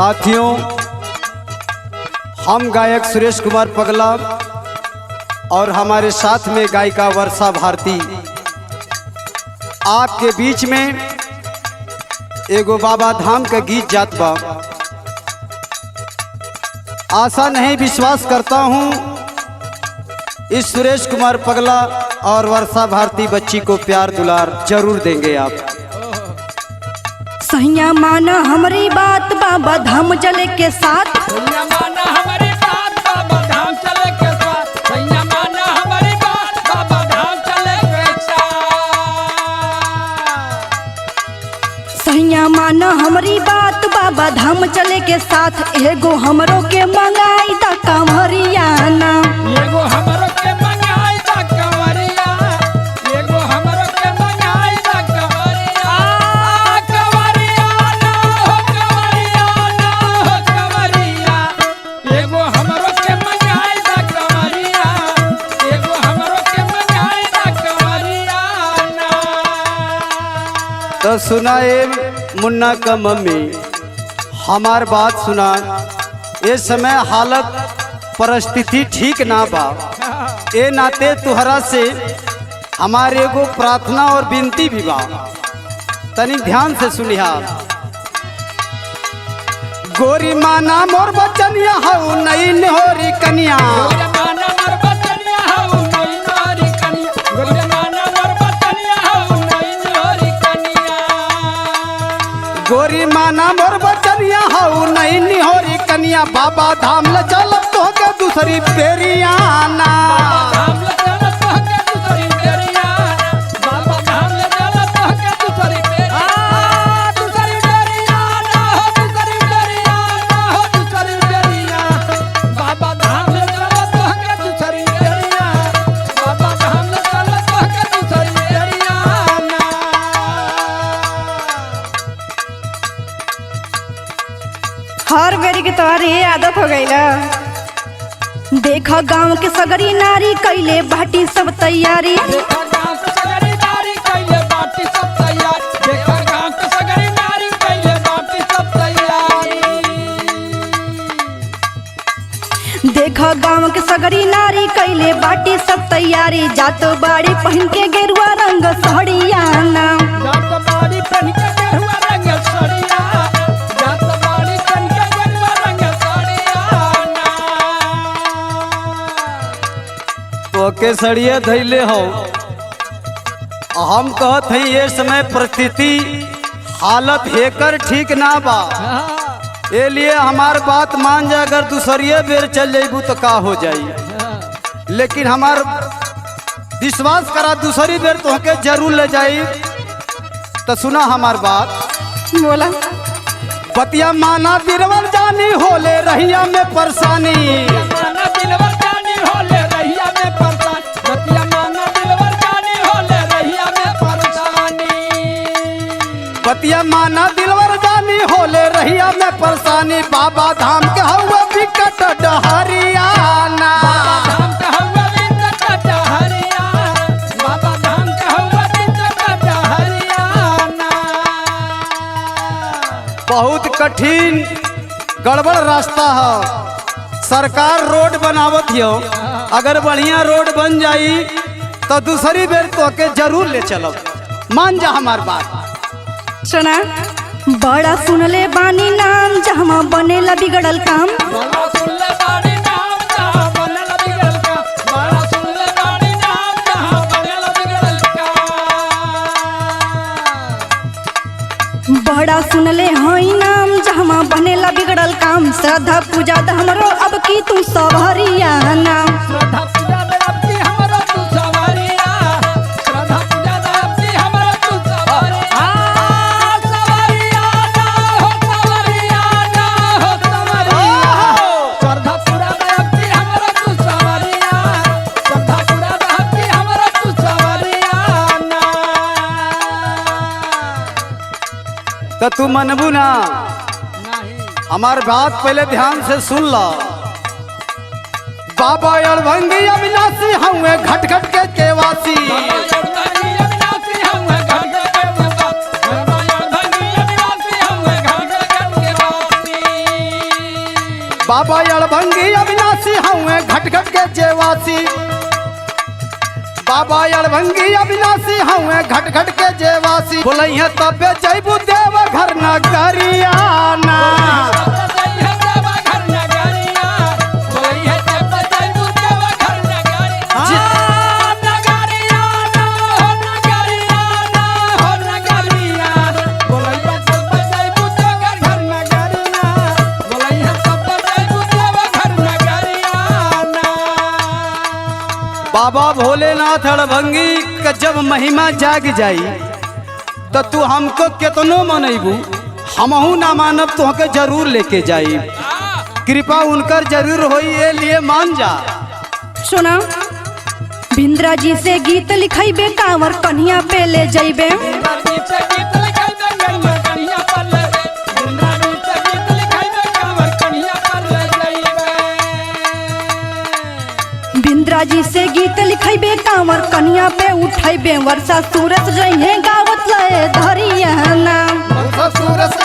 साथियों, हम गायक सुरेश कुमार पगला और हमारे साथ में गायिका वर्षा भारती आपके बीच में एगो बाबा धाम का गीत जात बा। आशा नहीं विश्वास करता हूँ इस सुरेश कुमार पगला और वर्षा भारती बच्ची को प्यार दुलार जरूर देंगे आप। सैया माना हमारी बात बाबा धाम चले के साथ, सैया माना हमारी बात बाबा धाम चले के साथ, सैया माना हमारी बात बाबा धाम चले के साथ। सैया माना हमारी बात बाबा धाम चले के साथ, एगो हमरो के मंगाई दा कांवरियाना, एगो हमरो के मंगाई दा कंवरिया, एगो हमरो के मंगाई दा कंवरिया, कंवरिया ना हो कंवरिया ना हो कंवरिया, एगो हमरो के मंगाई दा कंवरिया, एगो हमरो के मंगाई दा कंवरिया ना। तो सुनाए मुन्ना का मम्मी, हमार बात सुना। इस समय हालत परिस्थिति ठीक ना बा, ए नाते तुहरा से हमारे एगो प्रार्थना और विनती भी बा, तनी ध्यान से सुनिहा। गोरी माना मोर बचनिया हऊ नई नहोरी कनिया, गोरिया माना मोर बचनिया हऊ नई नहोरी कनिया, गोरिया माना मोर बचनिया हऊ नई नहोरी कनिया, गोरी माना मोर बचनिया हऊ नई नहोरी कनिया, बाबा धाम ल चल तो के दूसरी पेरियाना, धाम ले चल तोहके दूसरी बेरिया, बाबा धाम ले चल तोहके दूसरी बेरिया, दूसरी बेरिया ना हो दूसरी बेरिया ना हो दूसरी बेरिया, बाबा धाम ले चल तोहके दूसरी बेरिया, बाबा धाम ले चल तोहके दूसरी बेरिया ना। हर बेरी के तोहर ये आदत हो गईला। देख गांव के सगरी नारी कैले बाटी सब तैयारी, देखा गांव के सगरी नारी कैले बाटी सब तैयार, देखा गांव के सगरी नारी कैले बाटी सब तैयारी, देख गांव के सगरी नारी कैले बाटी सब तैयारी, जात बाड़ी पहन के गेरुआ रंग साड़ियाना, जात बाड़ी पहन के गेरुआ रंग साड़िया, जात बाड़ी पहन के गेरुआ रंग साड़िया ना। तो के सड़िए धैले हो। हम कहत हई ये समय परिस्थिति हालत हेकर ठीक ना बा, ए लिए हमार बात मान जा। अगर दूसरिए बेर चल जाइबू तो का हो जाई, लेकिन हमार विश्वास करा दूसरी बेर तो के जरूर ले जाई। तो सुना हमार बात, बोला बतिया माना बिरवन जानी होले रहिया में परेशानी, माना दिलवर जानी होले रहिया में परेशान, बतिया माना दिलवर जानी होले रहिया में परेशानी, बतिया माना दिलवर जानी होले रहिया में परेशानी, बाबा धाम के हवा विकट डहरियाना, धाम का हवा विकट डहरिया, बाबा धाम का हवा विकट डहरियाना। बहुत कठिन गड़बड़ रास्ता है। सरकार रोड बनावत हो, अगर बढ़िया रोड बन जाई तो दूसरी बेर तो के जरूर ले चलो, मान जा हमार बात। सुना बड़ा सुनले बानी नाम, जहाँ बनेला बिगड़ल काम, बड़ा सुनले बाड़ी नाम जहाँ बनल बिगड़ल का, बड़ा सुनले बाड़ी नाम जहाँ बनल बिगड़ल का, बड़ा सुनले हई नाम जहाँ बनेला बिगड़ल काम, श्रद्धा पूजा द हमरो अब की तू सवरियाना, श्रद्धा पूजा दे अब की हमरो तू सवारिया, श्रद्धा पूजा दे अब की हमरो तू सवारिया, सवारिया ना हो सवारिया ना हो सवारिया, श्रद्धा पूजा दे अब की हमरो तू सवारिया, श्रद्धा पूजा दे अब की हमरो तू सवारिया ना। तो तू मनबू ना, नहीं हमार बात पहले ध्यान से सुन ला। बाबा अड़भंगी अविनाशी हूँ घट घट के केवासी, अविनाशी हूँ घट घट के वासी, वासी बाबा अड़भंगी अविनाशी हमें घट घट के जेवासी बोलैया तबे जैबू देव घर नगरियाना बाबा भोलेनाथ अड़भंगी का जब महिमा जाग जाई तो तू हमको केतनो मनैबू हमहू ना मानब तुहके जरूर लेके जाई कृपा उनकर जरूर होई ये लिए मान जा। सुना भिंद्रा जी से गीत लिखाइबे कांवर कन्हिया पे ले जइबे भिंद्रा जी से गीत लिखाइबे कांवर कन्हिया पे उठाइबे वर्षा सूरज रहे गावत लए धरिया ना सूरज